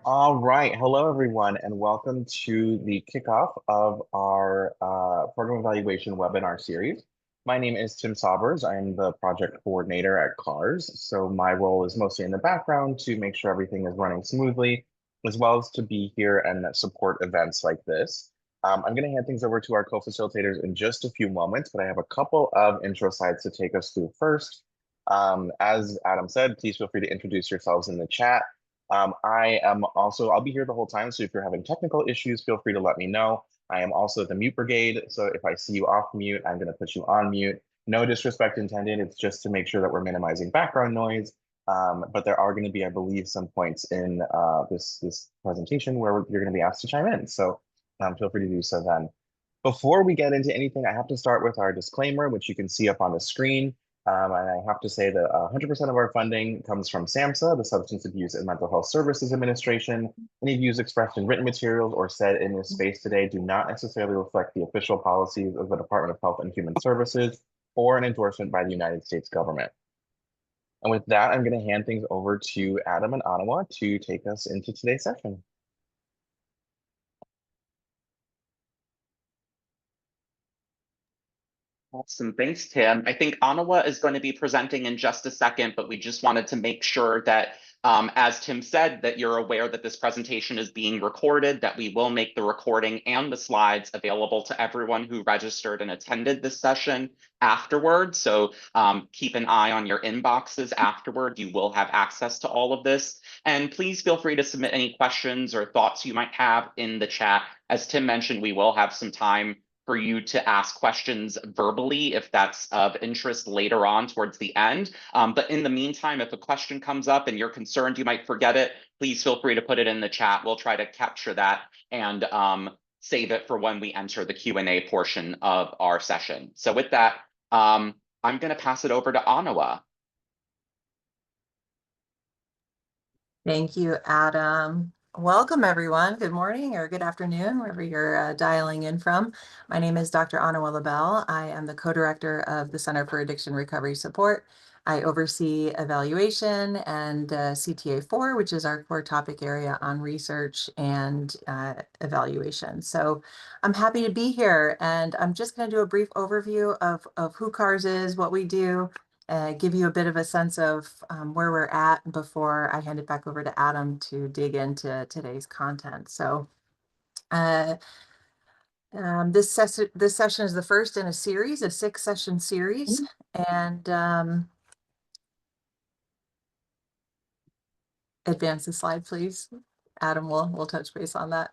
All right. Hello, everyone, and welcome to the kickoff of our program evaluation webinar series. My name is Tim Saubers. I am the project coordinator at CARS. So my role is mostly in the background to make sure everything is running smoothly, as well as to be here and support events like this. I'm going to hand things over to our co-facilitators in just a few moments, but I have a couple of intro slides to take us through first. As Adam said, please feel free to introduce yourselves in the chat. I'll be here the whole time. So if you're having technical issues, feel free to let me know. I am also the mute brigade. So if I see you off mute, I'm going to put you on mute. No disrespect intended. It's just to make sure that we're minimizing background noise. But there are going to be, I believe, some points in this presentation where you're going to be asked to chime in. So feel free to do so then. Before we get into anything, I have to start with our disclaimer, which you can see up on the screen. And I have to say that 100% of our funding comes from SAMHSA, the Substance Abuse and Mental Health Services Administration. Any views expressed in written materials or said in this space today do not necessarily reflect the official policies of the Department of Health and Human Services or an endorsement by the United States government. And with that, I'm going to hand things over to Adam and Onawa to take us into today's session. Awesome. Thanks, Tim. I think Onawa is going to be presenting in just a second, but we just wanted to make sure that, as Tim said, that you're aware that this presentation is being recorded, that we will make the recording and the slides available to everyone who registered and attended this session afterward. So keep an eye on your inboxes afterward. You will have access to all of this. And please feel free to submit any questions or thoughts you might have in the chat. As Tim mentioned, we will have some time for you to ask questions verbally if that's of interest later on towards the end. But in the meantime, if a question comes up and you're concerned you might forget it, please feel free to put it in the chat. We'll try to capture that and save it for when we enter the Q&A portion of our session. So with that, I'm going to pass it over to Onawa. Thank you, Adam. Welcome, everyone. Good morning or good afternoon, wherever you're dialing in from. My name is Dr. Onawa Labelle. I am the co-director of the Center for Addiction Recovery Support. I oversee evaluation and CTA4, which is our core topic area on research and evaluation. So I'm happy to be here, and I'm just going to do a brief overview of who CARS is, what we do, give you a bit of a sense of where we're at before I hand it back over to Adam to dig into today's content. So this session is the first in a series, a 6-session series, and advance the slide, please. Adam will touch base on that.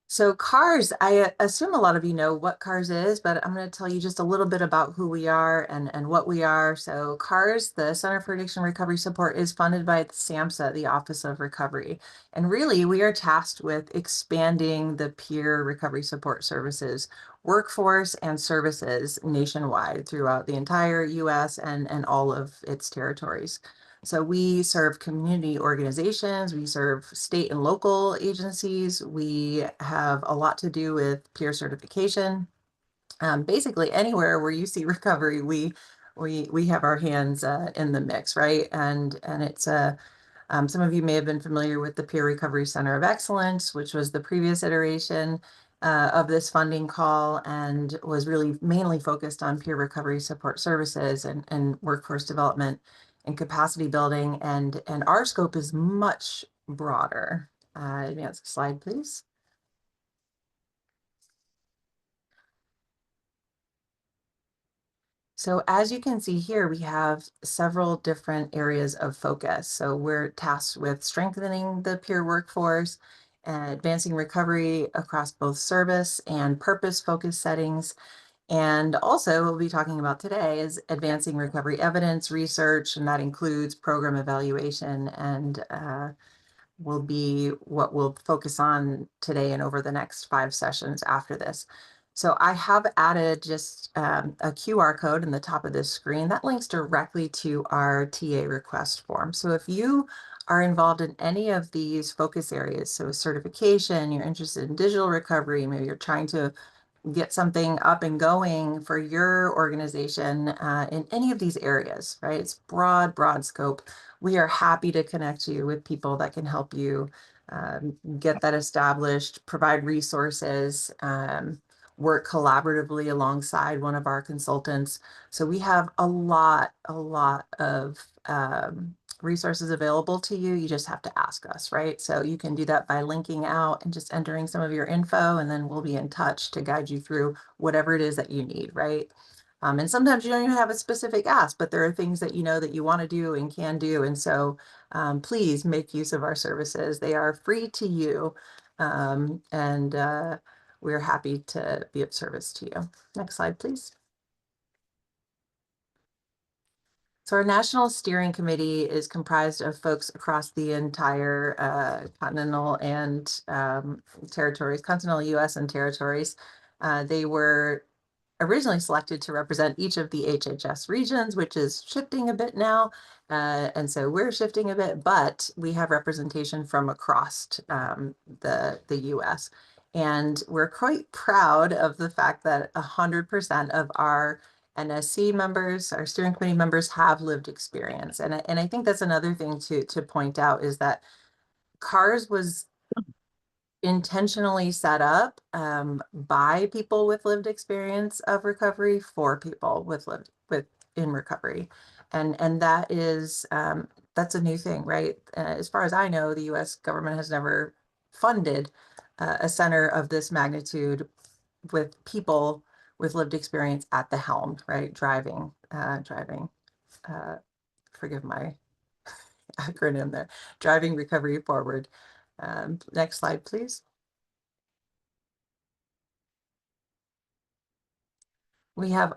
So CARS, I assume a lot of you know what CARS is, but I'm going to tell you just a little bit about who we are and what we are. So CARS, the Center for Addiction Recovery Support, is funded by SAMHSA, the Office of Recovery. And really, we are tasked with expanding the peer recovery support services, workforce and services nationwide throughout the entire US and all of its territories. So we serve community organizations, we serve state and local agencies, we have a lot to do with peer certification. Basically anywhere where you see recovery, we have our hands in the mix, right? And it's some of you may have been familiar with the Peer Recovery Center of Excellence, which was the previous iteration of this funding call and was really mainly focused on peer recovery support services and workforce development and capacity building, and our scope is much broader. Advance the slide, please. So as you can see here, we have several different areas of focus. So we're tasked with strengthening the peer workforce and advancing recovery across both service and purpose-focused settings. And also, what we'll be talking about today is advancing recovery evidence research, and that includes program evaluation, and will be what we'll focus on today and over the next 5 sessions after this. So I have added just a QR code in the top of this screen that links directly to our TA request form. So if you are involved in any of these focus areas, so certification, you're interested in digital recovery, maybe you're trying to get something up and going for your organization in any of these areas, right? It's broad scope. We are happy to connect you with people that can help you get that established, provide resources, work collaboratively alongside one of our consultants. So we have a lot of resources available to you. You just have to ask us, right? So you can do that by linking out and just entering some of your info, and then we'll be in touch to guide you through whatever it is that you need, right? And sometimes you don't even have a specific ask, but there are things that you know that you want to do and can do. And so please make use of our services. They are free to you. And we're happy to be of service to you. Next slide, please. So our National Steering Committee is comprised of folks across the entire continental and territories, continental US and territories. They were originally selected to represent each of the HHS regions, which is shifting a bit now. And so we're shifting a bit, but we have representation from across the US. And we're quite proud of the fact that 100% of our NSC members, our steering committee members, have lived experience. And I think that's another thing to point out is that CARS was intentionally set up by people with lived experience of recovery for people with in recovery, and that is that's a new thing, right? As far as I know, the U.S. government has never funded a center of this magnitude with people with lived experience at the helm, right? Driving. Forgive my acronym there. Driving recovery forward. Next slide, please. We have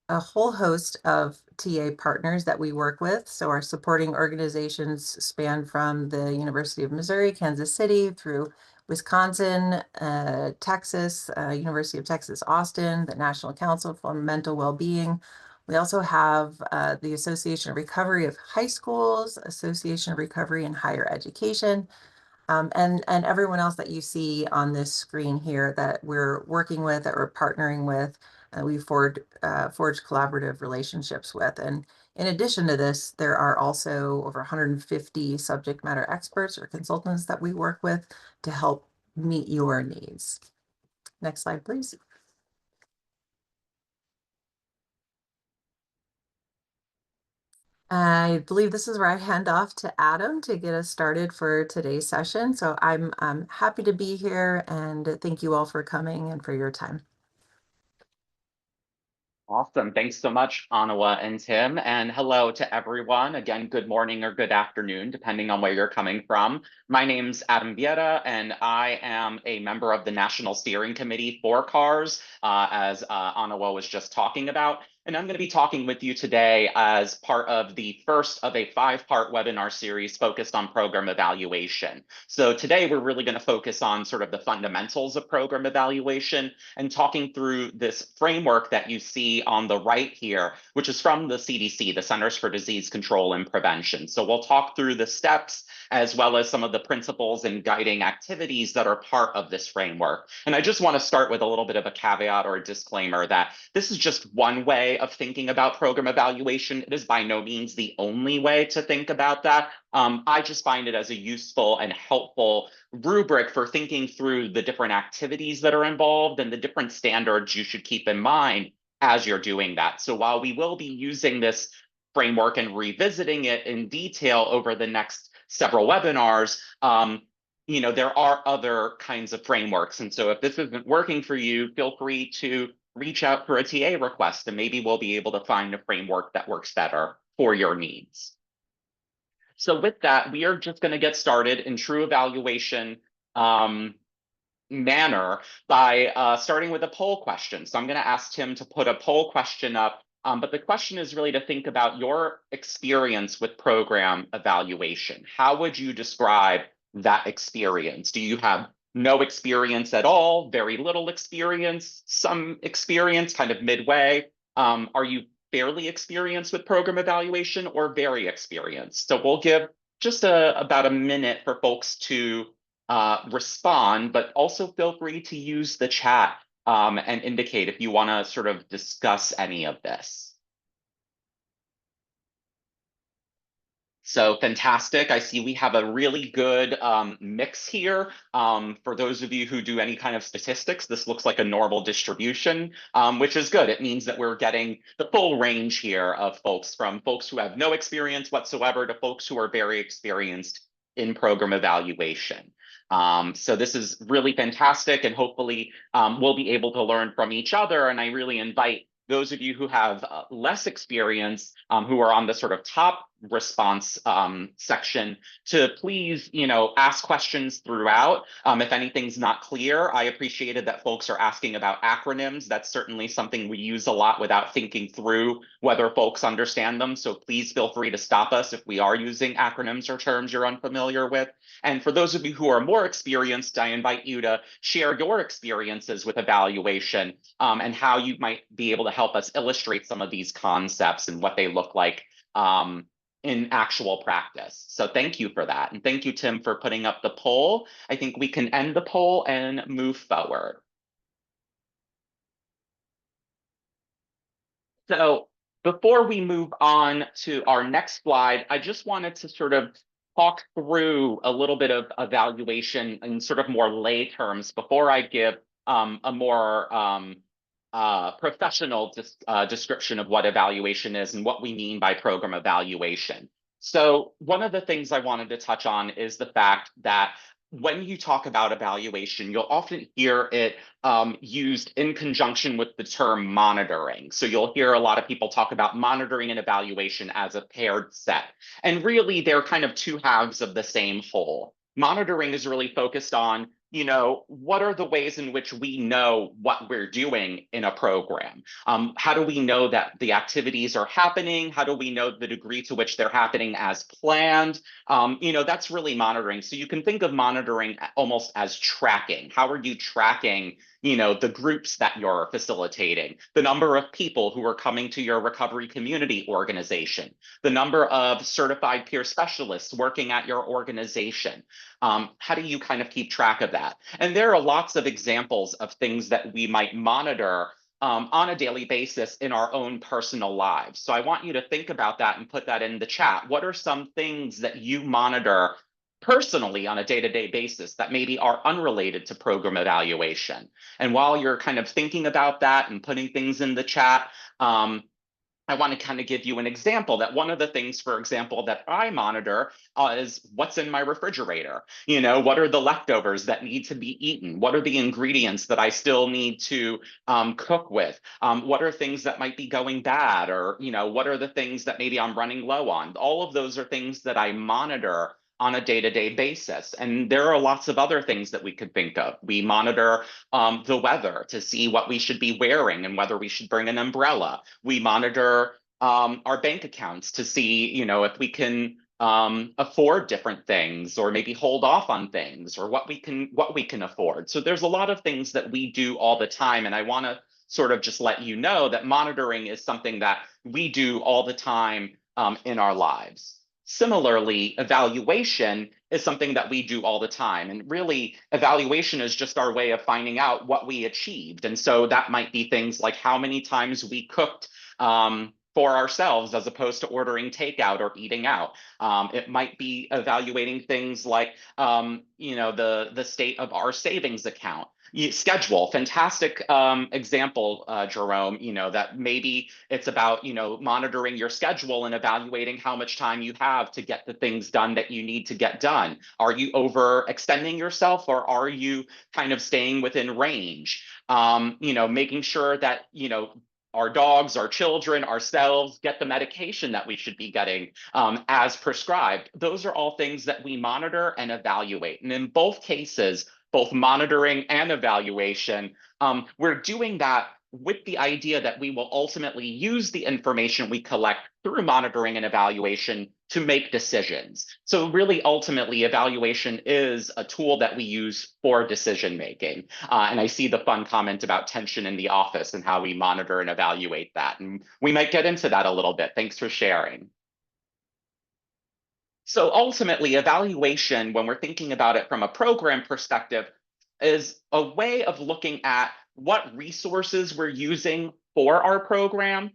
a whole host of TA partners that we work with. So our supporting organizations span from the University of Missouri, Kansas City, through Wisconsin, Texas, University of Texas, Austin, the National Council for Mental Wellbeing. We also have the Association of Recovery of High Schools, Association of Recovery in Higher Education, and everyone else that you see on this screen here that we're working with, that we're partnering with, we forged collaborative relationships with. And in addition to this, there are also over 150 subject matter experts or consultants that we work with to help meet your needs. Next slide, please. I believe this is where I hand off to Adam to get us started for today's session. So I'm happy to be here, and thank you all for coming and for your time. Awesome. Thanks so much, Onawa and Tim. And hello to everyone. Again, good morning or good afternoon, depending on where you're coming from. My name's Adam Viera, and I am a member of the National Steering Committee for CARS, as Onawa was just talking about. And I'm going to be talking with you today as part of the first of a 5-part webinar series focused on program evaluation. So today we're really going to focus on sort of the fundamentals of program evaluation and talking through this framework that you see on the right here, which is from the CDC, the Centers for Disease Control and Prevention. So we'll talk through the steps as well as some of the principles and guiding activities that are part of this framework. And I just want to start with a little bit of a caveat or a disclaimer that this is just one way of thinking about program evaluation. It is by no means the only way to think about that. I just find it as a useful and helpful rubric for thinking through the different activities that are involved and the different standards you should keep in mind as you're doing that. So while we will be using this framework and revisiting it in detail over the next several webinars, there are other kinds of frameworks. And so if this isn't working for you, feel free to reach out for a TA request, and maybe we'll be able to find a framework that works better for your needs. So with that, we are just going to get started in true evaluation manner by starting with a poll question. So I'm going to ask Tim to put a poll question up, but the question is really to think about your experience with program evaluation. How would you describe that experience? Do you have no experience at all, very little experience, some experience, kind of midway? Are you fairly experienced with program evaluation or very experienced? So we'll give just about a minute for folks to respond, but also feel free to use the chat and indicate if you want to sort of discuss any of this. So fantastic. I see we have a really good mix here. For those of you who do any kind of statistics, this looks like a normal distribution, which is good. It means that we're getting the full range here of folks, from folks who have no experience whatsoever to folks who are very experienced in program evaluation. So this is really fantastic, and hopefully we'll be able to learn from each other. And I really invite those of you who have less experience, who are on the sort of top response section, to please, ask questions throughout. If anything's not clear, I appreciated that folks are asking about acronyms. That's certainly something we use a lot without thinking through whether folks understand them. So please feel free to stop us if we are using acronyms or terms you're unfamiliar with. And for those of you who are more experienced, I invite you to share your experiences with evaluation, and how you might be able to help us illustrate some of these concepts and what they look like in actual practice. So thank you for that. And thank you, Tim, for putting up the poll. I think we can end the poll and move forward. So before we move on to our next slide, I just wanted to sort of talk through a little bit of evaluation in sort of more lay terms before I give a more professional description of what evaluation is and what we mean by program evaluation. So one of the things I wanted to touch on is the fact that when you talk about evaluation, you'll often hear it used in conjunction with the term monitoring. So you'll hear a lot of people talk about monitoring and evaluation as a paired set. And really, they're kind of two halves of the same whole. Monitoring is really focused on, what are the ways in which we know what we're doing in a program? How do we know that the activities are happening? How do we know the degree to which they're happening as planned? That's really monitoring. So you can think of monitoring almost as tracking. How are you tracking, the groups that you're facilitating, the number of people who are coming to your recovery community organization, the number of certified peer specialists working at your organization? How do you kind of keep track of that? And there are lots of examples of things that we might monitor on a daily basis in our own personal lives. So I want you to think about that and put that in the chat. What are some things that you monitor personally on a day-to-day basis that maybe are unrelated to program evaluation? And while you're kind of thinking about that and putting things in the chat, I want to kind of give you an example that one of the things, for example, that I monitor is what's in my refrigerator. What are the leftovers that need to be eaten? What are the ingredients that I still need to cook with? What are things that might be going bad? Or, what are the things that maybe I'm running low on? All of those are things that I monitor on a day-to-day basis. And there are lots of other things that we could think of. We monitor the weather to see what we should be wearing and whether we should bring an umbrella. We monitor our bank accounts to see, if we can afford different things, or maybe hold off on things, or what we can afford. So there's a lot of things that we do all the time. And I want to sort of just let you know that monitoring is something that we do all the time in our lives. Similarly, evaluation is something that we do all the time. And really, evaluation is just our way of finding out what we achieved. And so that might be things like how many times we cooked for ourselves as opposed to ordering takeout or eating out. It might be evaluating things like, the state of our savings account. Schedule, fantastic example, Jerome, that maybe it's about, monitoring your schedule and evaluating how much time you have to get the things done that you need to get done. Are you overextending yourself, or are you kind of staying within range? Making sure that, our dogs, our children, ourselves get the medication that we should be getting as prescribed. Those are all things that we monitor and evaluate. And in both cases, both monitoring and evaluation, we're doing that with the idea that we will ultimately use the information we collect through monitoring and evaluation to make decisions. So really, ultimately, evaluation is a tool that we use for decision making. And I see the fun comment about tension in the office and how we monitor and evaluate that. And we might get into that a little bit. Thanks for sharing. So ultimately, evaluation, when we're thinking about it from a program perspective, is a way of looking at what resources we're using for our program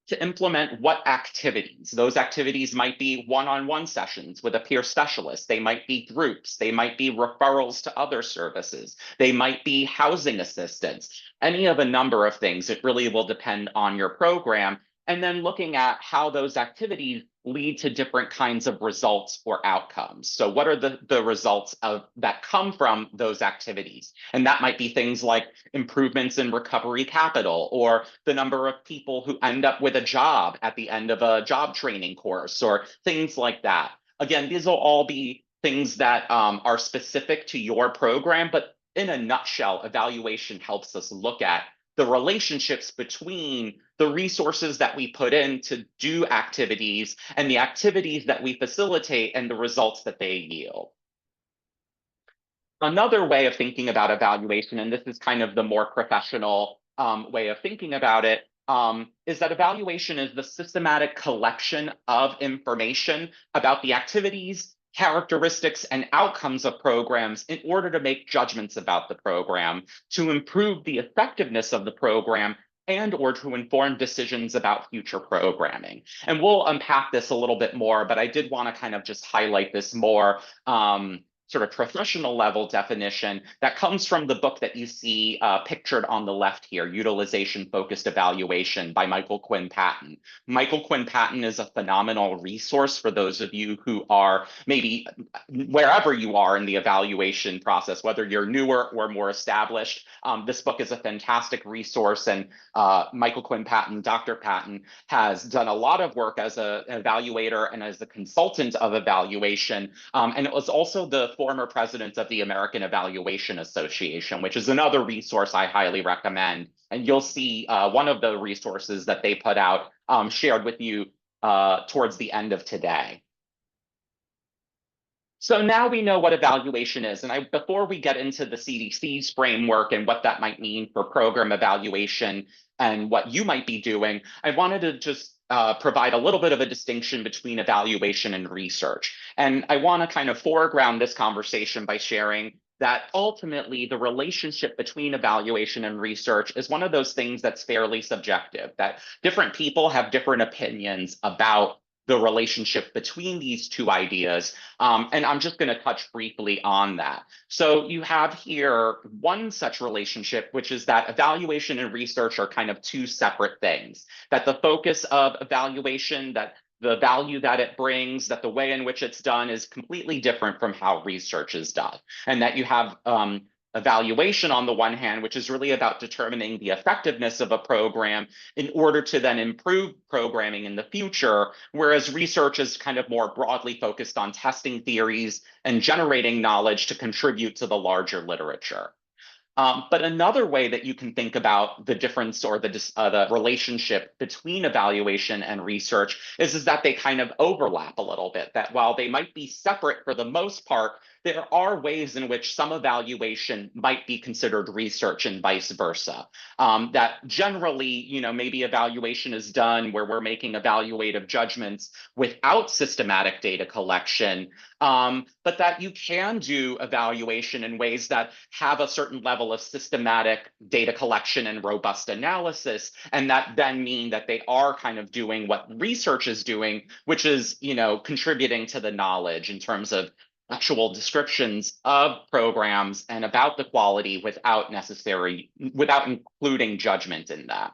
to implement what activities. Those activities might be one-on-one sessions with a peer specialist. They might be groups. They might be referrals to other services. They might be housing assistance. Any of a number of things. It really will depend on your program. And then looking at how those activities lead to different kinds of results or outcomes. So what are the results that come from those activities? And that might be things like improvements in recovery capital, or the number of people who end up with a job at the end of a job training course, or things like that. Again, these will all be things that are specific to your program, but in a nutshell, evaluation helps us look at the relationships between the resources that we put in to do activities and the activities that we facilitate and the results that they yield. Another way of thinking about evaluation, and this is kind of the more professional way of thinking about it, is that evaluation is the systematic collection of information about the activities, characteristics, and outcomes of programs in order to make judgments about the program, to improve the effectiveness of the program, and or to inform decisions about future programming. And we'll unpack this a little bit more, but I did want to kind of just highlight this more sort of professional level definition that comes from the book that you see pictured on the left here, Utilization Focused Evaluation by Michael Quinn Patton. Michael Quinn Patton is a phenomenal resource for those of you who are maybe wherever you are in the evaluation process, whether you're newer or more established. This book is a fantastic resource, and Michael Quinn Patton, Dr. Patton, has done a lot of work as an evaluator and as a consultant of evaluation, and it was also the former president of the American Evaluation Association, which is another resource I highly recommend. And you'll see one of the resources that they put out shared with you towards the end of today. So now we know what evaluation is. And before we get into the CDC's framework and what that might mean for program evaluation and what you might be doing, I wanted to just provide a little bit of a distinction between evaluation and research. And I want to kind of foreground this conversation by sharing that ultimately the relationship between evaluation and research is one of those things that's fairly subjective, that different people have different opinions about the relationship between these two ideas. And I'm just going to touch briefly on that. So you have here one such relationship, which is that evaluation and research are kind of two separate things, that the focus of evaluation, that the value that it brings, that the way in which it's done is completely different from how research is done. And that you have evaluation on the one hand, which is really about determining the effectiveness of a program in order to then improve programming in the future, whereas research is kind of more broadly focused on testing theories and generating knowledge to contribute to the larger literature. But another way that you can think about the difference or the relationship between evaluation and research is that they kind of overlap a little bit, that while they might be separate for the most part, there are ways in which some evaluation might be considered research and vice versa. That generally, maybe evaluation is done where we're making evaluative judgments without systematic data collection, but that you can do evaluation in ways that have a certain level of systematic data collection and robust analysis, and that then mean that they are kind of doing what research is doing, which is, contributing to the knowledge in terms of actual descriptions of programs and about the quality without including judgment in that.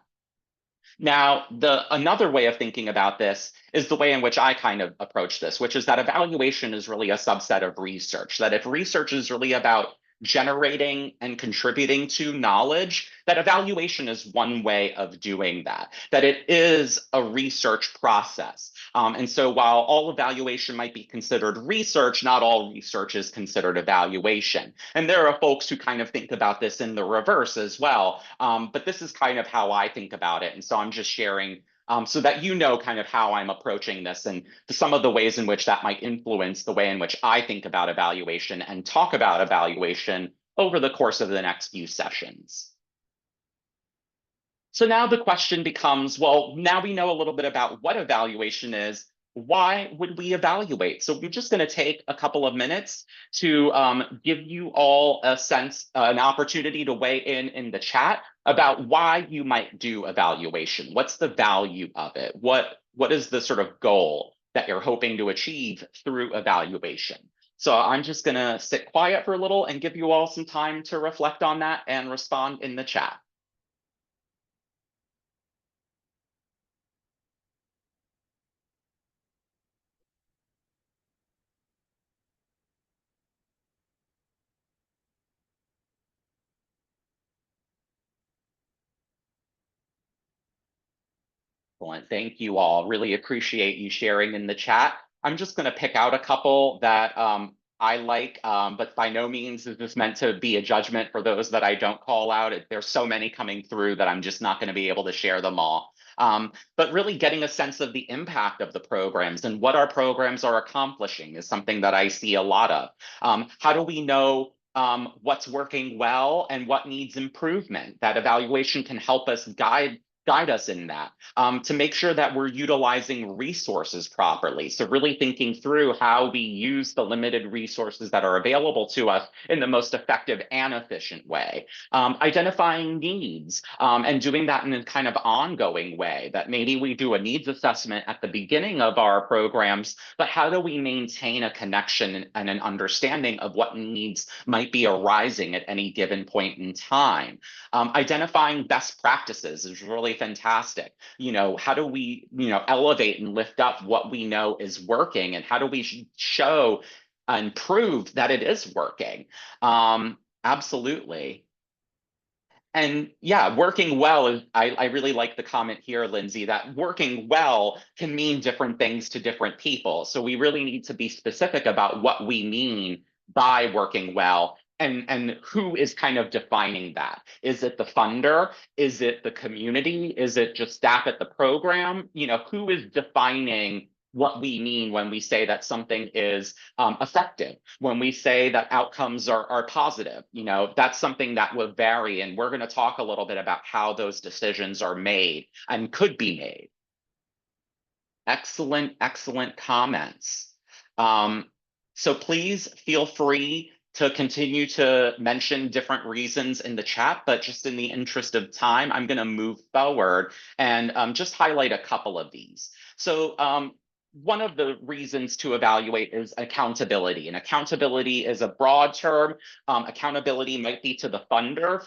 Now, another way of thinking about this is the way in which I kind of approach this, which is that evaluation is really a subset of research, that if research is really about generating and contributing to knowledge, that evaluation is one way of doing that it is a research process. And so while all evaluation might be considered research, not all research is considered evaluation. And there are folks who kind of think about this in the reverse as well. But this is kind of how I think about it. And so I'm just sharing so that you know kind of how I'm approaching this and some of the ways in which that might influence the way in which I think about evaluation and talk about evaluation over the course of the next few sessions. So now the question becomes, well, now we know a little bit about what evaluation is. why would we evaluate? So we're just going to take a couple of minutes to give you all a sense, an opportunity to weigh in the chat about why you might do evaluation. What's the value of it? What is the sort of goal that you're hoping to achieve through evaluation? So I'm just going to sit quiet for a little and give you all some time to reflect on that and respond in the chat. Excellent. Thank you all. Really appreciate you sharing in the chat. I'm just going to pick out a couple that I like, but by no means is this meant to be a judgment for those that I don't call out. There's so many coming through that I'm just not going to be able to share them all. But really getting a sense of the impact of the programs and what our programs are accomplishing is something that I see a lot of. How do we know what's working well and what needs improvement? That evaluation can help us guide us in that, to make sure that we're utilizing resources properly. So really thinking through how we use the limited resources that are available to us in the most effective and efficient way. Identifying needs and doing that in a kind of ongoing way, that maybe we do a needs assessment at the beginning of our programs, but how do we maintain a connection and an understanding of what needs might be arising at any given point in time? Identifying best practices is really fantastic. How do we, elevate and lift up what we know is working, and how do we show and prove that it is working? Absolutely. And yeah, working well is, I really like the comment here, Lindsay, that working well can mean different things to different people. So we really need to be specific about what we mean by working well, and who is kind of defining that. Is it the funder? Is it the community? Is it just staff at the program? Who is defining what we mean when we say that something is effective, when we say that outcomes are positive? That's something that will vary, and we're going to talk a little bit about how those decisions are made and could be made. Excellent comments. So please feel free to continue to mention different reasons in the chat, but just in the interest of time, I'm going to move forward and just highlight a couple of these. So one of the reasons to evaluate is accountability. And accountability is a broad term. Accountability might be to the funder.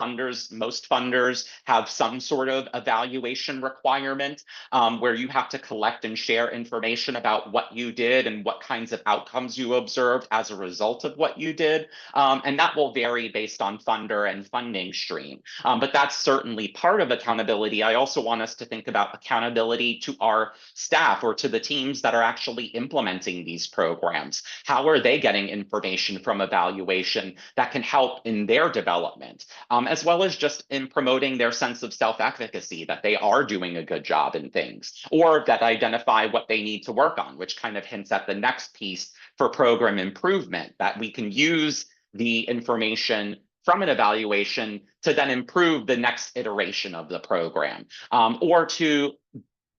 Most funders have some sort of evaluation requirement where you have to collect and share information about what you did and what kinds of outcomes you observed as a result of what you did. And that will vary based on funder and funding stream. But that's certainly part of accountability. I also want us to think about accountability to our staff or to the teams that are actually implementing these programs. How are they getting information from evaluation that can help in their development, as well as just in promoting their sense of self-efficacy, that they are doing a good job in things, or that identify what they need to work on, which kind of hints at the next piece for program improvement, that we can use the information from an evaluation to then improve the next iteration of the program, or to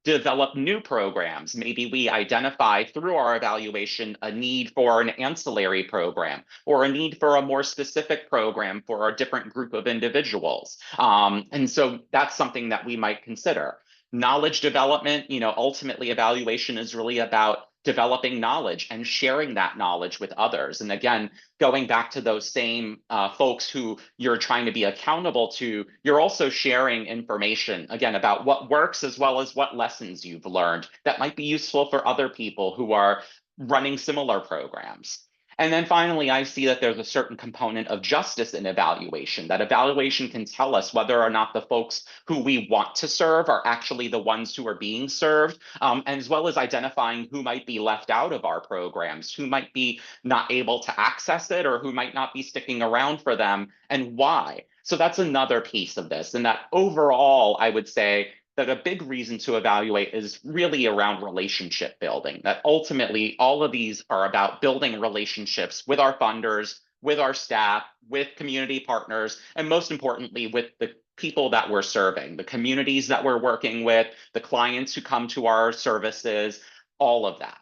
develop new programs. Maybe we identify through our evaluation a need for an ancillary program or a need for a more specific program for a different group of individuals. And so that's something that we might consider. Knowledge development, ultimately evaluation is really about developing knowledge and sharing that knowledge with others. And again, going back to those same folks who you're trying to be accountable to, you're also sharing information, again, about what works as well as what lessons you've learned that might be useful for other people who are running similar programs. And then finally, I see that there's a certain component of justice in evaluation, that evaluation can tell us whether or not the folks who we want to serve are actually the ones who are being served, as well as identifying who might be left out of our programs, who might be not able to access it, or who might not be sticking around for them, and why. So that's another piece of this. And that overall, I would say that a big reason to evaluate is really around relationship building, that ultimately all of these are about building relationships with our funders, with our staff, with community partners, and most importantly, with the people that we're serving, the communities that we're working with, the clients who come to our services, all of that.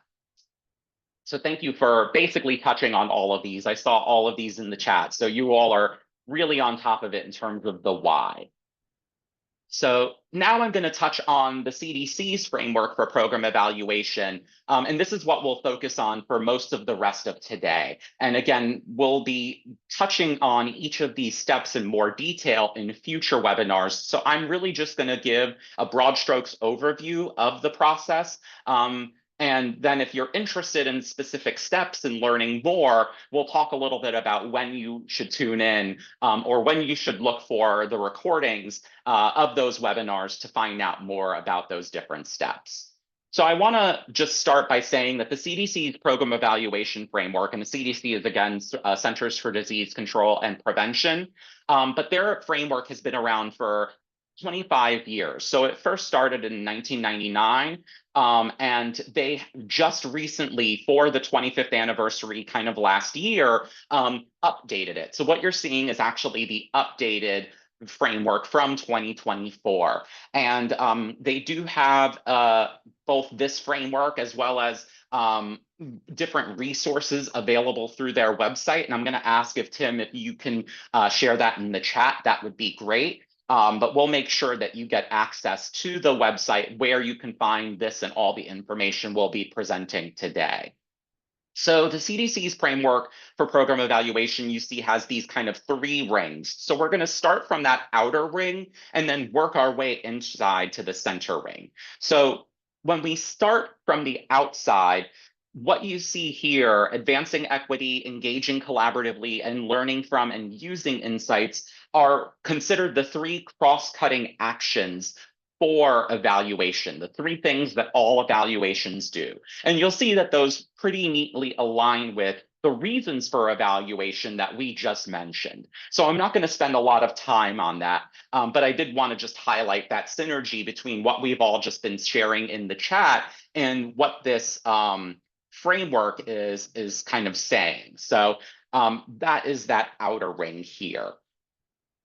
So thank you for basically touching on all of these. I saw all of these in the chat. So you all are really on top of it in terms of the why. So now I'm going to touch on the CDC's framework for program evaluation. And this is what we'll focus on for most of the rest of today. And again, we'll be touching on each of these steps in more detail in future webinars. So I'm really just going to give a broad strokes overview of the process. And then if you're interested in specific steps and learning more, we'll talk a little bit about when you should tune in or when you should look for the recordings of those webinars to find out more about those different steps. So I want to just start by saying that the CDC's program evaluation framework, and the CDC is again Centers for Disease Control and Prevention, but their framework has been around for 25 years. So it first started in 1999, and they just recently, for the 25th anniversary kind of last year, updated it. So what you're seeing is actually the updated framework from 2024. And they do have both this framework as well as different resources available through their website. And I'm going to ask if Tim, if you can share that in the chat, that would be great. But we'll make sure that you get access to the website where you can find this and all the information we'll be presenting today. So the CDC's framework for program evaluation, you see, has these kind of 3 rings. So we're going to start from that outer ring and then work our way inside to the center ring. So when we start from the outside, what you see here, advancing equity, engaging collaboratively, and learning from and using insights are considered the 3 cross-cutting actions for evaluation, the 3 things that all evaluations do. And you'll see that those pretty neatly align with the reasons for evaluation that we just mentioned. So I'm not going to spend a lot of time on that, but I did want to just highlight that synergy between what we've all just been sharing in the chat and what this framework is kind of saying. So that is that outer ring here.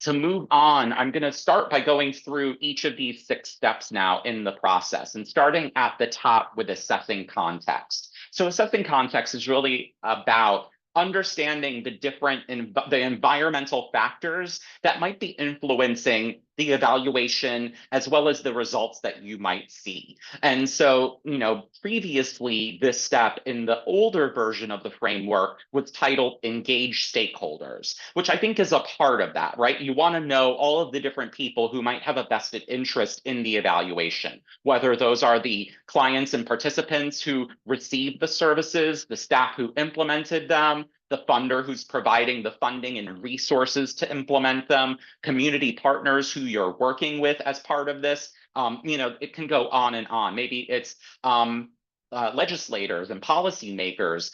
To move on, I'm going to start by going through each of these 6 steps now in the process, and starting at the top with assessing context. So assessing context is really about understanding the environmental factors that might be influencing the evaluation as well as the results that you might see. And so, previously this step in the older version of the framework was titled Engage Stakeholders, which I think is a part of that, right? You want to know all of the different people who might have a vested interest in the evaluation, whether those are the clients and participants who received the services, the staff who implemented them, the funder who's providing the funding and resources to implement them, community partners who you're working with as part of this. It can go on and on. Maybe it's legislators and policymakers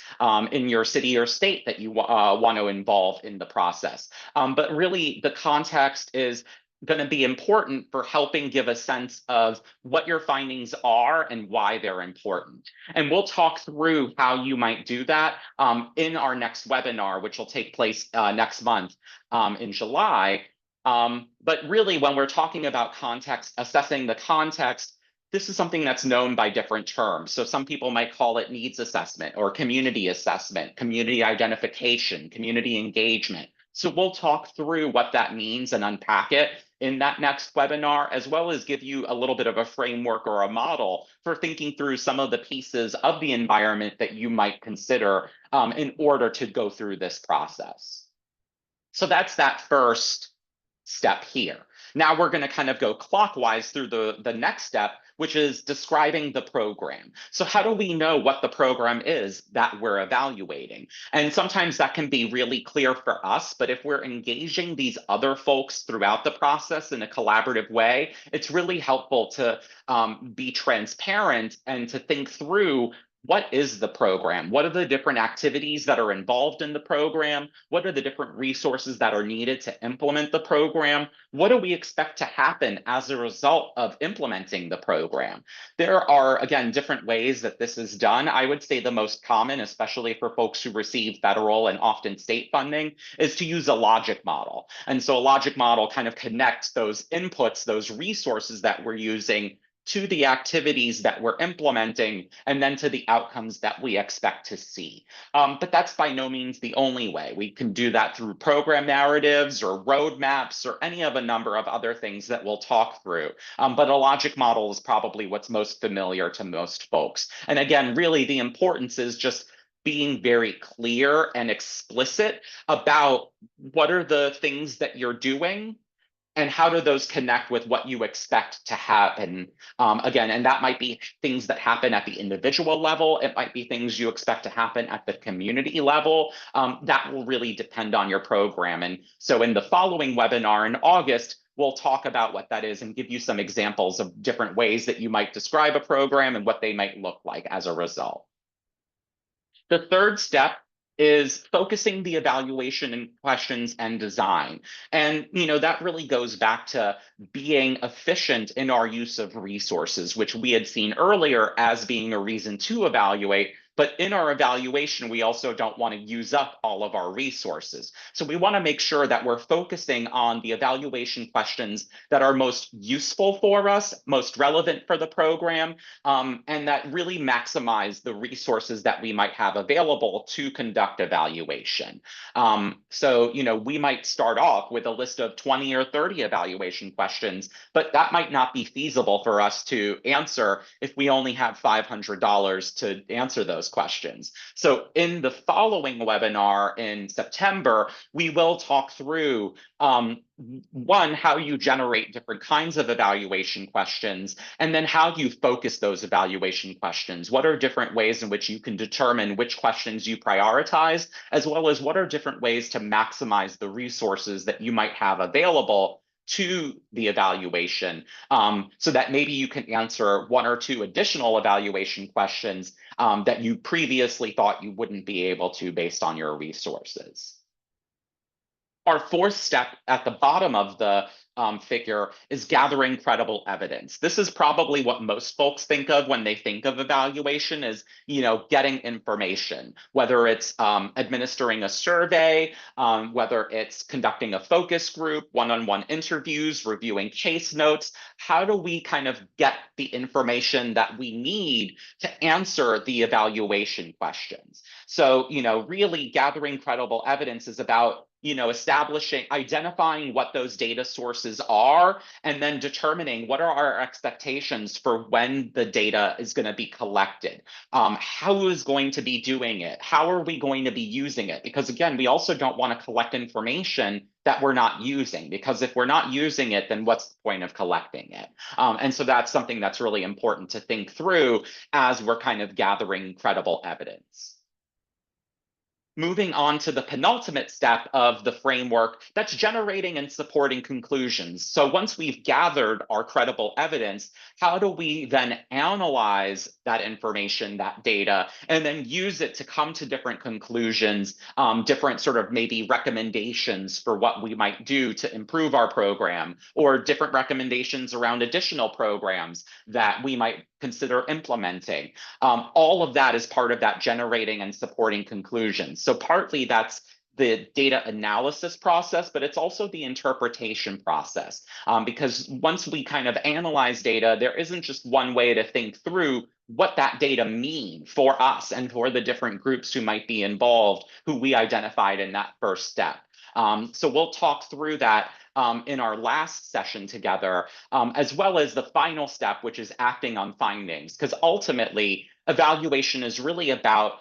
in your city or state that you want to involve in the process. But really, the context is going to be important for helping give a sense of what your findings are and why they're important. And we'll talk through how you might do that in our next webinar, which will take place next month in July. But really, when we're talking about context, assessing the context, this is something that's known by different terms. So some people might call it needs assessment or community assessment, community identification, community engagement. So we'll talk through what that means and unpack it in that next webinar, as well as give you a little bit of a framework or a model for thinking through some of the pieces of the environment that you might consider in order to go through this process. So that's that first step here. Now we're going to kind of go clockwise through the next step, which is describing the program. So how do we know what the program is that we're evaluating? And sometimes that can be really clear for us, but if we're engaging these other folks throughout the process in a collaborative way, it's really helpful to be transparent and to think through, what is the program? What are the different activities that are involved in the program? What are the different resources that are needed to implement the program? What do we expect to happen as a result of implementing the program? There are, again, different ways that this is done. I would say the most common, especially for folks who receive federal and often state funding, is to use a logic model. And so a logic model kind of connects those inputs, those resources that we're using, to the activities that we're implementing, and then to the outcomes that we expect to see. But that's by no means the only way. We can do that through program narratives or roadmaps or any of a number of other things that we'll talk through. But a logic model is probably what's most familiar to most folks. And again, really the importance is just being very clear and explicit about what are the things that you're doing and how do those connect with what you expect to happen? Again, and that might be things that happen at the individual level. It might be things you expect to happen at the community level. That will really depend on your program. And so in the following webinar in August, we'll talk about what that is and give you some examples of different ways that you might describe a program and what they might look like as a result. The third step is focusing the evaluation in questions and design. And that really goes back to being efficient in our use of resources, which we had seen earlier as being a reason to evaluate. But in our evaluation, we also don't want to use up all of our resources. So we want to make sure that we're focusing on the evaluation questions that are most useful for us, most relevant for the program, and that really maximize the resources that we might have available to conduct evaluation. So we might start off with a list of 20 or 30 evaluation questions, but that might not be feasible for us to answer if we only have $500 to answer those questions. So in the following webinar in September, we will talk through one, how you generate different kinds of evaluation questions, and then how you focus those evaluation questions. What are different ways in which you can determine which questions you prioritize, as well as what are different ways to maximize the resources that you might have available to the evaluation, so that maybe you can answer one or two additional evaluation questions that you previously thought you wouldn't be able to based on your resources. Our fourth step at the bottom of the figure is gathering credible evidence. This is probably what most folks think of when they think of evaluation is, getting information, whether it's administering a survey, whether it's conducting a focus group, one-on-one interviews, reviewing case notes. How do we kind of get the information that we need to answer the evaluation questions? So, really gathering credible evidence is about identifying what those data sources are, and then determining what are our expectations for when the data is going to be collected. Who is going to be doing it? How are we going to be using it? Because again, we also don't want to collect information that we're not using, because if we're not using it, then what's the point of collecting it? And so that's something that's really important to think through as we're kind of gathering credible evidence. Moving on to the penultimate step of the framework, that's generating and supporting conclusions. So once we've gathered our credible evidence, how do we then analyze that information, that data, and then use it to come to different conclusions, different sort of maybe recommendations for what we might do to improve our program, or different recommendations around additional programs that we might consider implementing. All of that is part of that generating and supporting conclusions. So partly that's the data analysis process, but it's also the interpretation process. Because once we kind of analyze data, there isn't just one way to think through what that data mean for us and for the different groups who might be involved, who we identified in that first step. So we'll talk through that in our last session together, as well as the final step, which is acting on findings, because ultimately evaluation is really about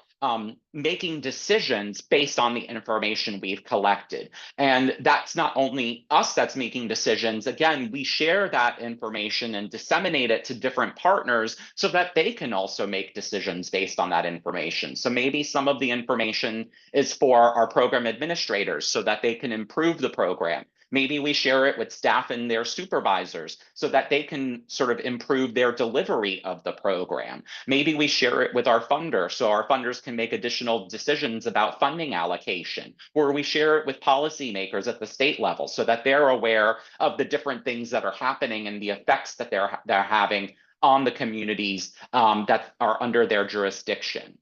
making decisions based on the information we've collected. And that's not only us that's making decisions. Again, we share that information and disseminate it to different partners so that they can also make decisions based on that information. So maybe some of the information is for our program administrators so that they can improve the program. Maybe we share it with staff and their supervisors so that they can sort of improve their delivery of the program. Maybe we share it with our funder so our funders can make additional decisions about funding allocation, or we share it with policymakers at the state level so that they're aware of the different things that are happening and the effects that they're having on the communities that are under their jurisdiction.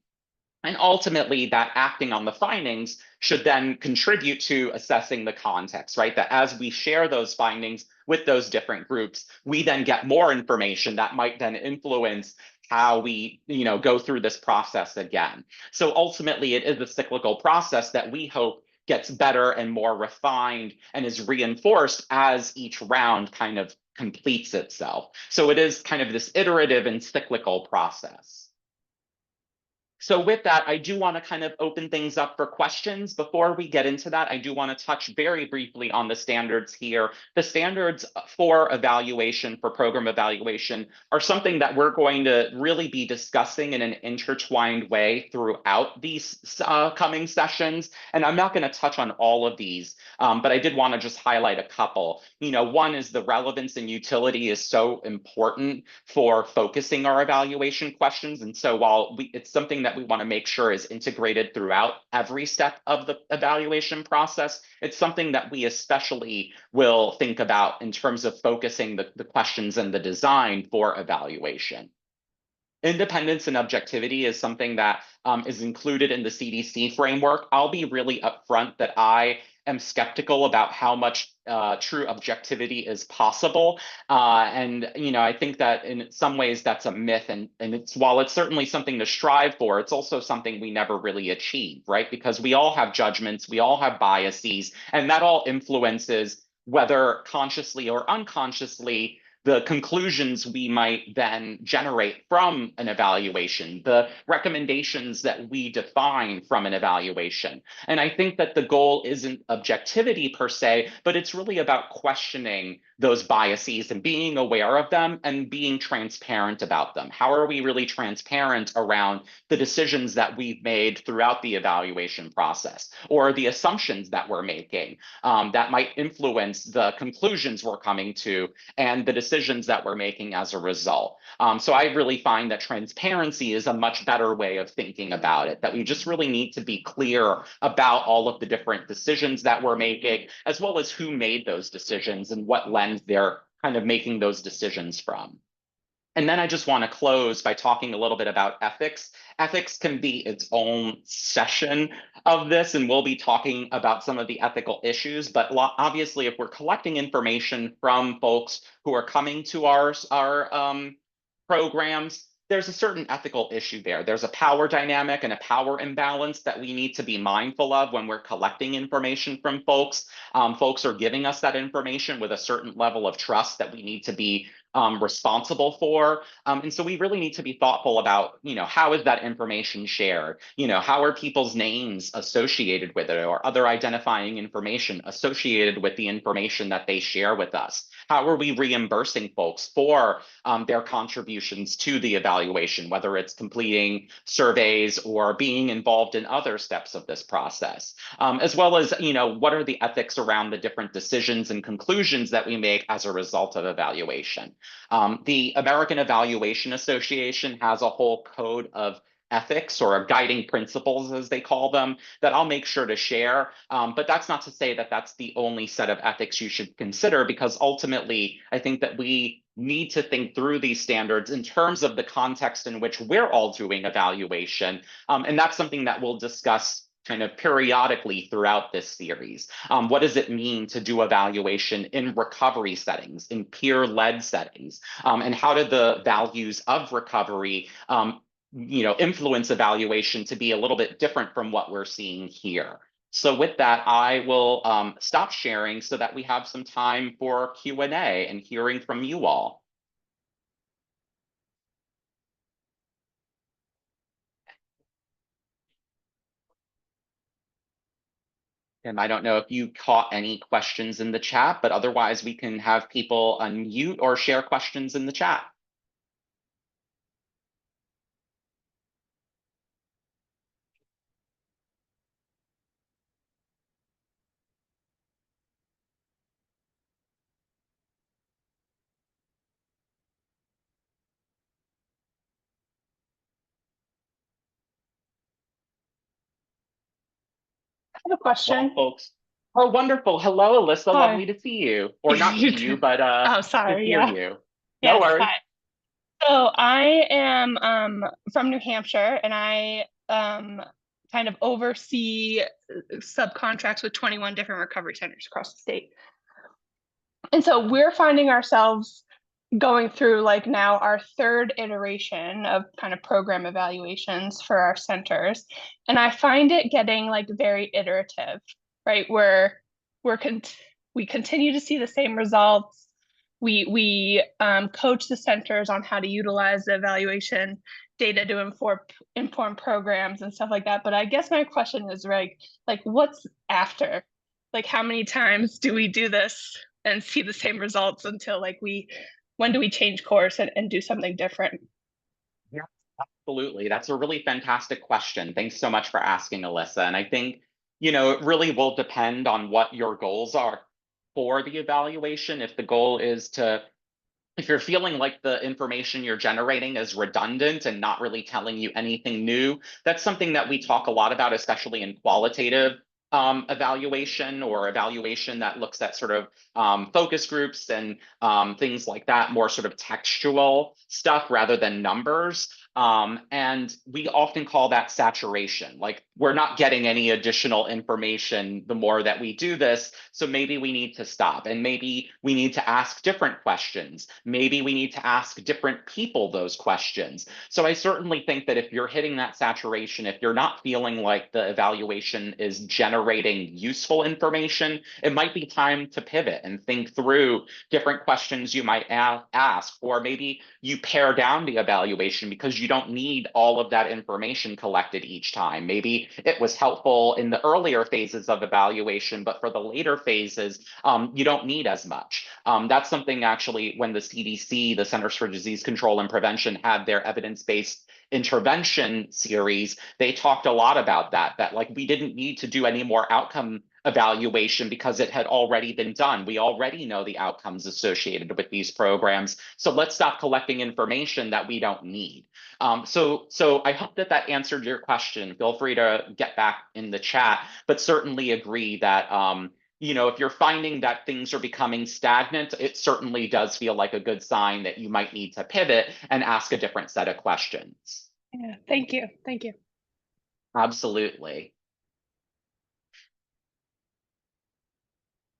And ultimately, that acting on the findings should then contribute to assessing the context, right? That as we share those findings with those different groups, we then get more information that might then influence how we, go through this process again. So ultimately, it is a cyclical process that we hope gets better and more refined and is reinforced as each round kind of completes itself. So it is kind of this iterative and cyclical process. So with that, I do want to kind of open things up for questions. Before we get into that, I do want to touch very briefly on the standards here. The standards for evaluation, for program evaluation, are something that we're going to really be discussing in an intertwined way throughout these coming sessions. And I'm not going to touch on all of these, but I did want to just highlight a couple. One is the relevance and utility is so important for focusing our evaluation questions. And so while it's something that we want to make sure is integrated throughout every step of the evaluation process, it's something that we especially will think about in terms of focusing the questions and the design for evaluation. Independence and objectivity is something that is included in the CDC framework. I'll be really upfront that I am skeptical about how much true objectivity is possible. And, I think that in some ways that's a myth. And while it's certainly something to strive for, it's also something we never really achieve, right? Because we all have judgments, we all have biases, and that all influences, whether consciously or unconsciously, the conclusions we might then generate from an evaluation, the recommendations that we define from an evaluation. And I think that the goal isn't objectivity per se, but it's really about questioning those biases and being aware of them and being transparent about them. How are we really transparent around the decisions that we've made throughout the evaluation process, or the assumptions that we're making that might influence the conclusions we're coming to and the decisions that we're making as a result. So I really find that transparency is a much better way of thinking about it, that we just really need to be clear about all of the different decisions that we're making, as well as who made those decisions and what lens they're kind of making those decisions from. And then I just want to close by talking a little bit about ethics. Ethics can be its own session of this, and we'll be talking about some of the ethical issues. But obviously, if we're collecting information from folks who are coming to our programs, there's a certain ethical issue there. There's a power dynamic and a power imbalance that we need to be mindful of when we're collecting information from folks. Folks are giving us that information with a certain level of trust that we need to be responsible for. And so we really need to be thoughtful about, how is that information shared? How are people's names associated with it, or other identifying information associated with the information that they share with us? How are we reimbursing folks for their contributions to the evaluation, whether it's completing surveys or being involved in other steps of this process, as well as, what are the ethics around the different decisions and conclusions that we make as a result of evaluation? The American Evaluation Association has a whole code of ethics, or guiding principles, as they call them, that I'll make sure to share. But that's not to say that that's the only set of ethics you should consider, because ultimately, I think that we need to think through these standards in terms of the context in which we're all doing evaluation. And that's something that we'll discuss kind of periodically throughout this series. What does it mean to do evaluation in recovery settings, in peer-led settings? And how do the values of recovery influence evaluation to be a little bit different from what we're seeing here? So with that, I will stop sharing so that we have some time for Q&A and hearing from you all. And I don't know if you caught any questions in the chat, but otherwise we can have people unmute or share questions in the chat. I have a question. Well, folks. Oh, wonderful. Hello, Alyssa. Hi. Lovely to see you. Or not see you, but Oh, to sorry. hear Yeah. you. No Yes, worries. hi. So I am from New Hampshire, and I kind of oversee subcontracts with 21 different recovery centers across the state. And so we're finding ourselves going through like now our third iteration of kind of program evaluations for our centers. And I find it getting like very iterative, right? We continue to see the same results. We coach the centers on how to utilize the evaluation data to inform programs and stuff like that. But I guess my question is like what's after? Like how many times do we do this and see the same results until like when do we change course and do something different? Yeah, absolutely. That's a really fantastic question. Thanks so much for asking, Alyssa. And I think, it really will depend on what your goals are for the evaluation. If you're feeling like the information you're generating is redundant and not really telling you anything new, that's something that we talk a lot about, especially in qualitative evaluation, or evaluation that looks at sort of focus groups and things like that, more sort of textual stuff rather than numbers. And we often call that saturation. Like, we're not getting any additional information the more that we do this. So maybe we need to stop, and maybe we need to ask different questions. Maybe we need to ask different people those questions. So I certainly think that if you're hitting that saturation, if you're not feeling like the evaluation is generating useful information, it might be time to pivot and think through different questions you might ask, or maybe you pare down the evaluation because you don't need all of that information collected each time. Maybe it was helpful in the earlier phases of evaluation, but for the later phases, you don't need as much. That's something actually when the CDC, the Centers for Disease Control and Prevention, had their evidence-based intervention series, they talked a lot about that like we didn't need to do any more outcome evaluation because it had already been done. We already know the outcomes associated with these programs. So let's stop collecting information that we don't need. So I hope that answered your question. Feel free to get back in the chat, but certainly agree that if you're finding that things are becoming stagnant, it certainly does feel like a good sign that you might need to pivot and ask a different set of questions. Yeah, thank you. Thank you. Absolutely.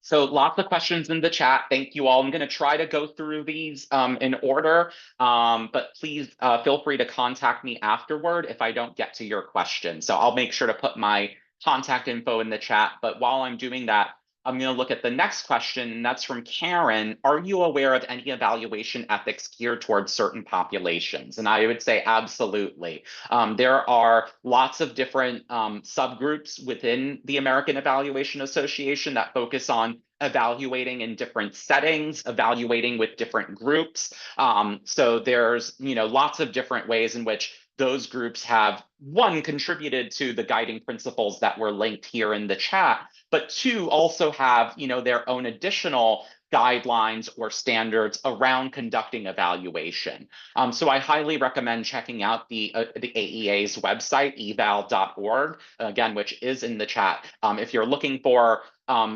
So lots of questions in the chat. Thank you all. I'm going to try to go through these in order, but please feel free to contact me afterward if I don't get to your question. So I'll make sure to put my contact info in the chat. But while I'm doing that, I'm going to look at the next question, and that's from Karen. Are you aware of any evaluation ethics geared towards certain populations? And I would say absolutely. There are lots of different subgroups within the American Evaluation Association that focus on evaluating in different settings, evaluating with different groups. So there's lots of different ways in which those groups have, one, contributed to the guiding principles that were linked here in the chat, but two, also have their own additional guidelines or standards around conducting evaluation. So I highly recommend checking out the AEA's website, eval.org, again, which is in the chat. If you're looking for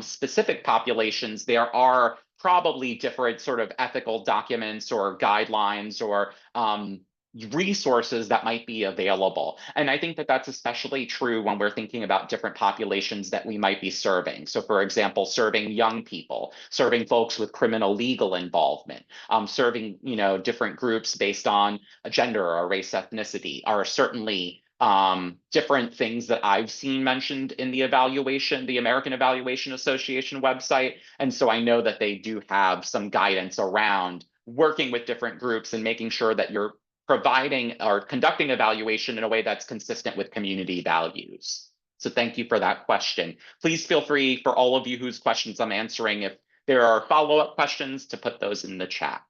specific populations, there are probably different sort of ethical documents or guidelines or resources that might be available. And I think that that's especially true when we're thinking about different populations that we might be serving. So for example, serving young people, serving folks with criminal legal involvement, serving, different groups based on a gender or race, ethnicity are certainly different things that I've seen mentioned in the American Evaluation Association website. And so I know that they do have some guidance around working with different groups and making sure that you're providing or conducting evaluation in a way that's consistent with community values. So thank you for that question. Please feel free, for all of you whose questions I'm answering, if there are follow-up questions, to put those in the chat.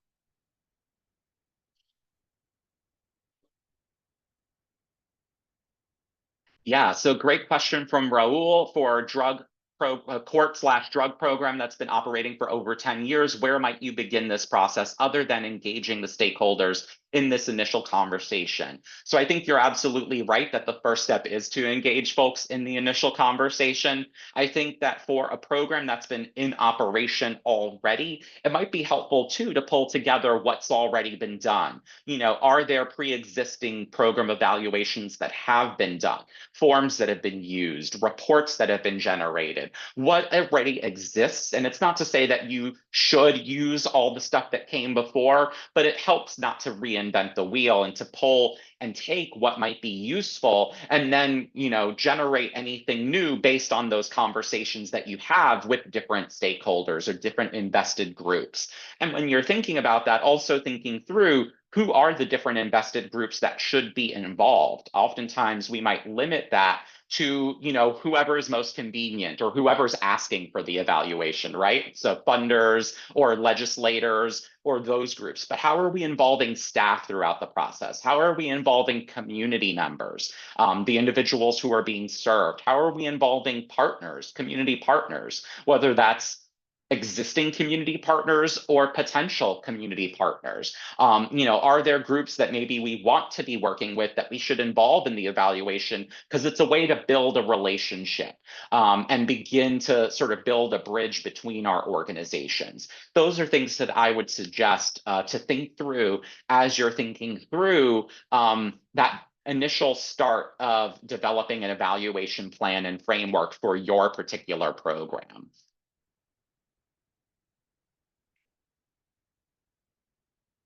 Yeah, so great question from Raul for drug court/drug program that's been operating for over 10 years, where might you begin this process other than engaging the stakeholders in this initial conversation? So I think you're absolutely right that the first step is to engage folks in the initial conversation. I think that for a program that's been in operation already, it might be helpful too to pull together what's already been done. You know, are there pre-existing program evaluations that have been done, forms that have been used, reports that have been generated, what already exists? And it's not to say that you should use all the stuff that came before, but it helps not to reinvent the wheel and to pull and take what might be useful and then, you know, generate anything new based on those conversations that you have with different stakeholders or different invested groups. And when you're thinking about that, also thinking through who are the different invested groups that should be involved. Oftentimes we might limit that to, you know, whoever is most convenient or whoever's asking for the evaluation, right? So funders or legislators or those groups. But how are we involving staff throughout the process? How are we involving community members, the individuals who are being served? How are we involving partners, community partners, whether that's existing community partners or potential community partners? You know, are there groups that maybe we want to be working with that we should involve in the evaluation because it's a way to build a relationship and begin to sort of build a bridge between our organizations? Those are things that I would suggest to think through as you're thinking through that initial start of developing an evaluation plan and framework for your particular program.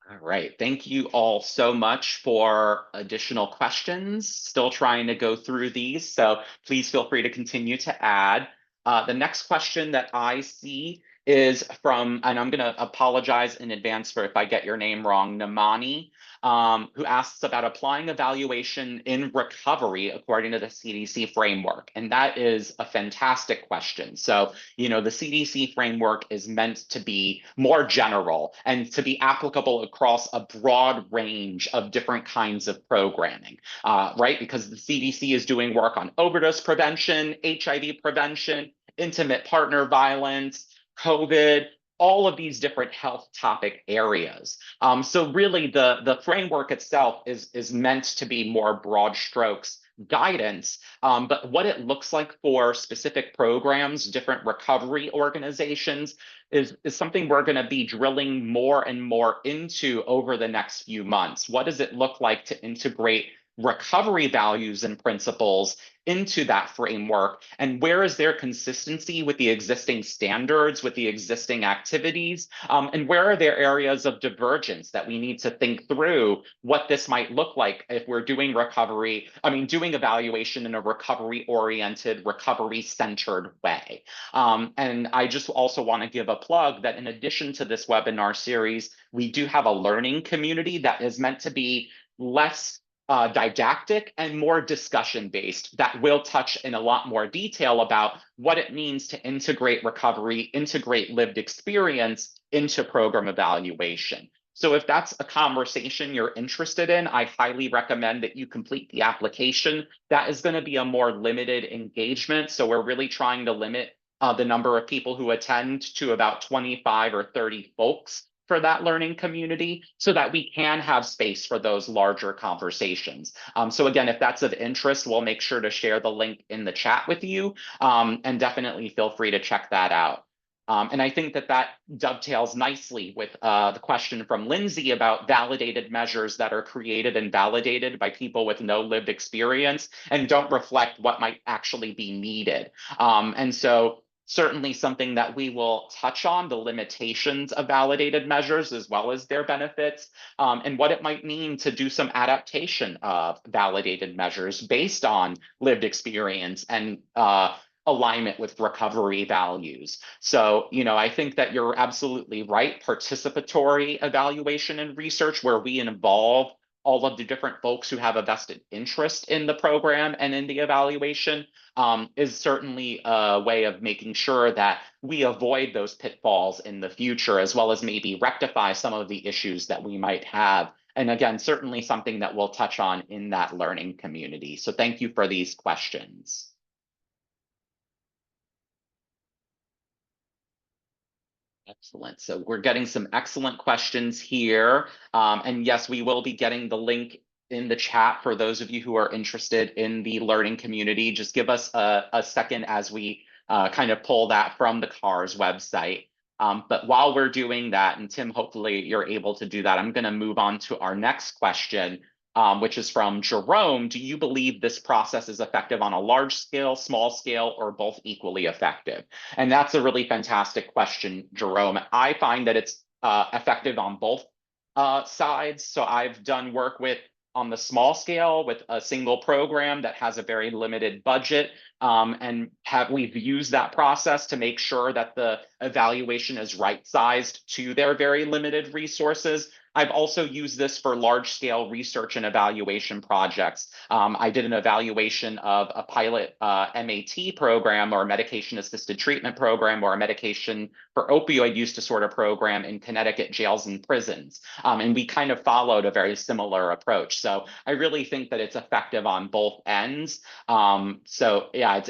All right, thank you all so much for additional questions. Still trying to go through these, so please feel free to continue to add. The next question that I see is from, and I'm gonna apologize in advance for if I get your name wrong, Namani, who asks about applying evaluation in recovery according to the CDC framework. And that is a fantastic question. So, you know, the CDC framework is meant to be more general and to be applicable across a broad range of different kinds of programming, right? Because the CDC is doing work on overdose prevention, HIV prevention, intimate partner violence, COVID, all of these different health topic areas. So really the framework itself is meant to be more broad strokes guidance, but what it looks like for specific programs, different recovery organizations, is something we're going to be drilling more and more into over the next few months. What does it look like to integrate recovery values and principles into that framework, and where is there consistency with the existing standards, with the existing activities, and where are there areas of divergence that we need to think through what this might look like if we're doing recovery, doing evaluation in a recovery-oriented, recovery-centered way. And I just also want to give a plug that in addition to this webinar series, we do have a learning community that is meant to be less didactic and more discussion based, that will touch in a lot more detail about what it means to integrate recovery, integrate lived experience into program evaluation. So if that's a conversation you're interested in, I highly recommend that you complete the application. That is going to be a more limited engagement. So we're really trying to limit the number of people who attend to about 25 or 30 folks for that learning community, so that we can have space for those larger conversations. So again, if that's of interest, we'll make sure to share the link in the chat with you, and definitely feel free to check that out. And I think that dovetails nicely with the question from Lindsay about validated measures that are created and validated by people with no lived experience and don't reflect what might actually be needed. And so certainly something that we will touch on, the limitations of validated measures as well as their benefits, and what it might mean to do some adaptation of validated measures based on lived experience and alignment with recovery values. So, I think that you're absolutely right. Participatory evaluation and research, where we involve all of the different folks who have a vested interest in the program and in the evaluation, is certainly a way of making sure that we avoid those pitfalls in the future, as well as maybe rectify some of the issues that we might have. And again, certainly something that we'll touch on in that learning community. So thank you for these questions. Excellent. So we're getting some excellent questions here. And yes, we will be getting the link in the chat for those of you who are interested in the learning community. Just give us a second as we kind of pull that from the CARS website. But while we're doing that, and Tim, hopefully you're able to do that, I'm going to move on to our next question, which is from Jerome. Do you believe this process is effective on a large scale, small scale, or both equally effective? And that's a really fantastic question, Jerome. I find that it's effective on both sides. So I've done work on the small scale with a single program that has a very limited budget, and we've used that process to make sure that the evaluation is right-sized to their very limited resources. I've also used this for large-scale research and evaluation projects. I did an evaluation of a pilot MAT program, or a medication-assisted treatment program, or a medication for opioid use disorder program in Connecticut jails and prisons. And we kind of followed a very similar approach. So I really think that it's effective on both ends. So yeah,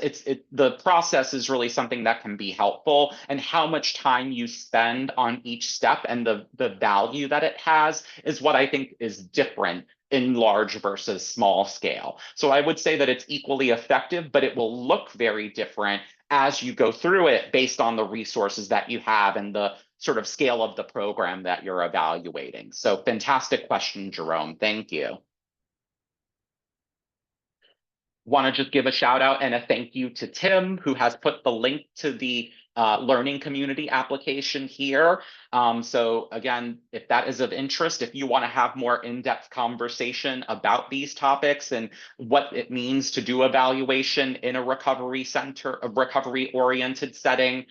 the process is really something that can be helpful, and how much time you spend on each step and the value that it has is what I think is different in large versus small scale. So I would say that it's equally effective, but it will look very different as you go through it based on the resources that you have and the sort of scale of the program that you're evaluating. So fantastic question, Jerome. Thank you. Want to just give a shout out and a thank you to Tim, who has put the link to the learning community application here. So again, if that is of interest, if you want to have more in-depth conversation about these topics and what it means to do evaluation in a recovery center, a recovery-oriented setting,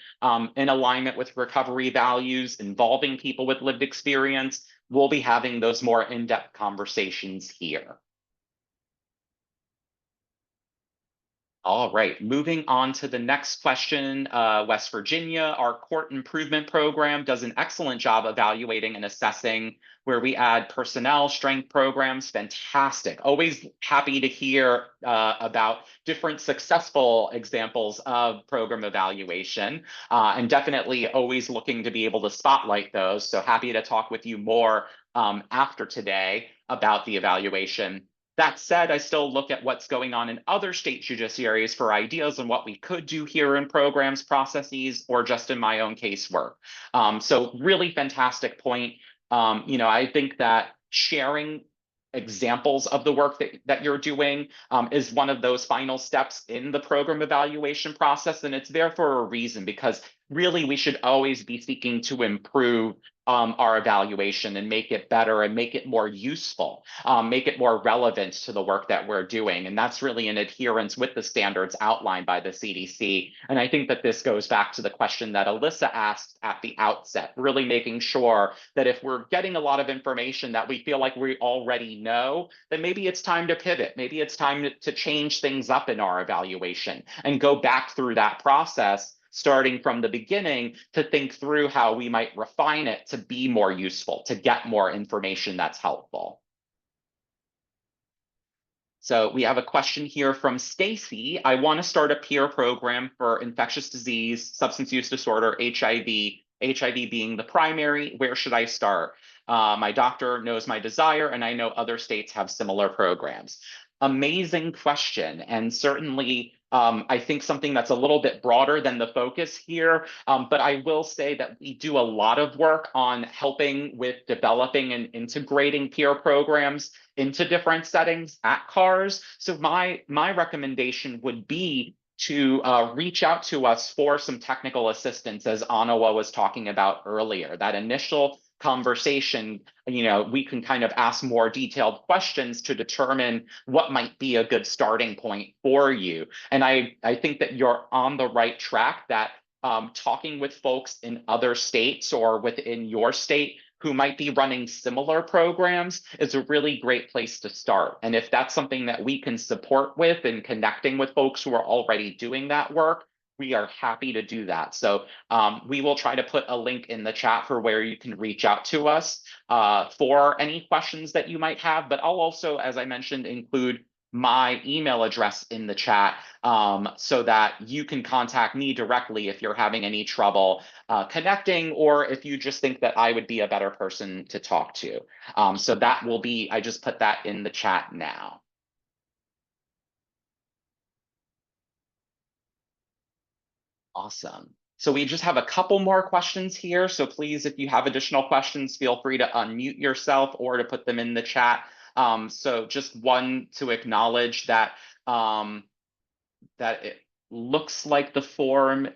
in alignment with recovery values, involving people with lived experience, we'll be having those more in-depth conversations here. All right, moving on to the next question. West Virginia, our court improvement program does an excellent job evaluating and assessing, where we add personnel strength programs. Fantastic. Always happy to hear about different successful examples of program evaluation, and definitely always looking to be able to spotlight those. So happy to talk with you more after today about the evaluation. That said, I still look at what's going on in other state judiciaries for ideas on what we could do here in programs, processes, or just in my own casework. So really fantastic point. I think that sharing examples of the work that you're doing is one of those final steps in the program evaluation process. And it's there for a reason, because really we should always be seeking to improve our evaluation and make it better and make it more useful, make it more relevant to the work that we're doing. And that's really in adherence with the standards outlined by the CDC. And I think that this goes back to the question that Alyssa asked at the outset, really making sure that if we're getting a lot of information that we feel like we already know, then maybe it's time to pivot. Maybe it's time to change things up in our evaluation and go back through that process, starting from the beginning, to think through how we might refine it to be more useful, to get more information that's helpful. So we have a question here from Stacy. I want to start a peer program for infectious disease, substance use disorder, HIV being the primary. Where should I start? My doctor knows my desire, and I know other states have similar programs. Amazing question, and certainly I think something that's a little bit broader than the focus here, but I will say that we do a lot of work on helping with developing and integrating peer programs into different settings at CARS. So my recommendation would be to reach out to us for some technical assistance, as Onawa was talking about earlier. That initial conversation, we can kind of ask more detailed questions to determine what might be a good starting point for you. And I think that you're on the right track, that talking with folks in other states or within your state who might be running similar programs is a really great place to start. And if that's something that we can support with in connecting with folks who are already doing that work, we are happy to do that. So we will try to put a link in the chat for where you can reach out to us for any questions that you might have. But I'll also, as I mentioned, include my email address in the chat so that you can contact me directly if you're having any trouble connecting, or if you just think that I would be a better person to talk to. So that will be, I just put that in the chat now. Awesome. So we just have a couple more questions here. So please, if you have additional questions, feel free to unmute yourself or to put them in the chat. So just one to acknowledge that that it looks like the form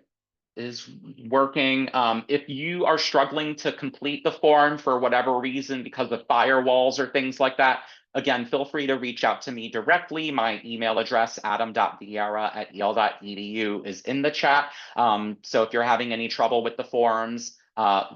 is working. If you are struggling to complete the form for whatever reason, because of firewalls or things like that, again, feel free to reach out to me directly. My email address, adam.viera@yale.edu, is in the chat. So if you're having any trouble with the forms,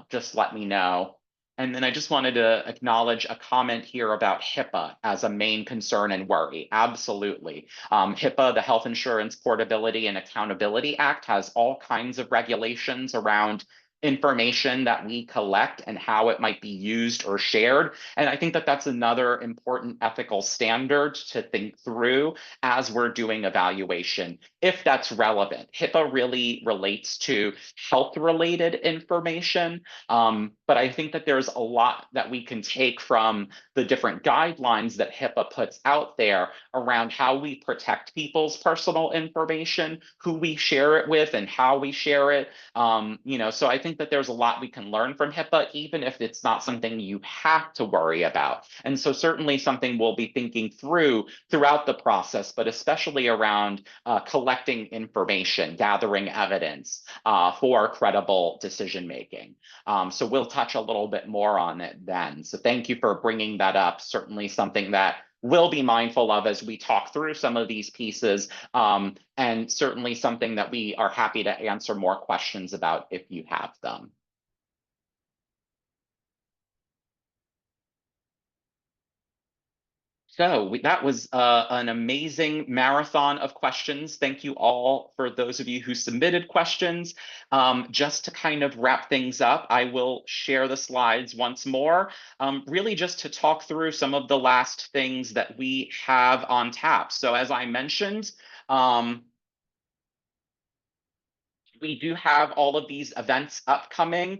just let me know. And then I just wanted to acknowledge a comment here about HIPAA as a main concern and worry. Absolutely. HIPAA, the Health Insurance Portability and Accountability Act, has all kinds of regulations around information that we collect and how it might be used or shared. And I think that that's another important ethical standard to think through as we're doing evaluation, if that's relevant. HIPAA really relates to health-related information, but I think that there's a lot that we can take from the different guidelines that HIPAA puts out there around how we protect people's personal information, who we share it with, and how we share it. So I think that there's a lot we can learn from HIPAA, even if it's not something you have to worry about. And so certainly something we'll be thinking through throughout the process, but especially around collecting information, gathering evidence for credible decision making. So we'll touch a little bit more on it then. So thank you for bringing that up. Certainly something that we'll be mindful of as we talk through some of these pieces, and certainly something that we are happy to answer more questions about if you have them. So that was an amazing marathon of questions. Thank you all for those of you who submitted questions. Just to kind of wrap things up, I will share the slides once more, really just to talk through some of the last things that we have on tap. So as I mentioned, we do have all of these events upcoming.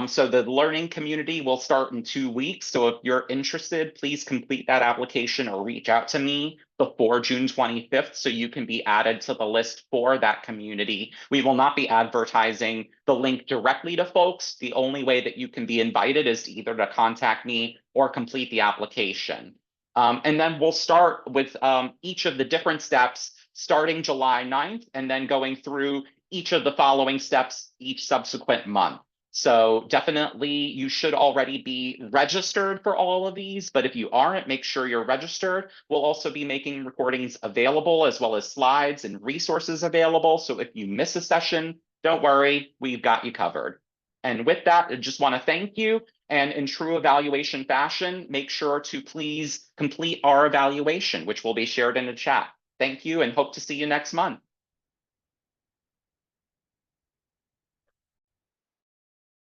So the learning community will start in 2 weeks. So if you're interested, please complete that application or reach out to me before June 25th so you can be added to the list for that community. We will not be advertising the link directly to folks. The only way that you can be invited is either to contact me or complete the application. And then we'll start with each of the different steps starting July 9th and then going through each of the following steps each subsequent month. So definitely you should already be registered for all of these, but if you aren't, make sure you're registered. We'll also be making recordings available as well as slides and resources available. So if you miss a session, don't worry, we've got you covered. And with that, I just want to thank you. And in true evaluation fashion, make sure to please complete our evaluation, which will be shared in the chat. Thank you and hope to see you next month.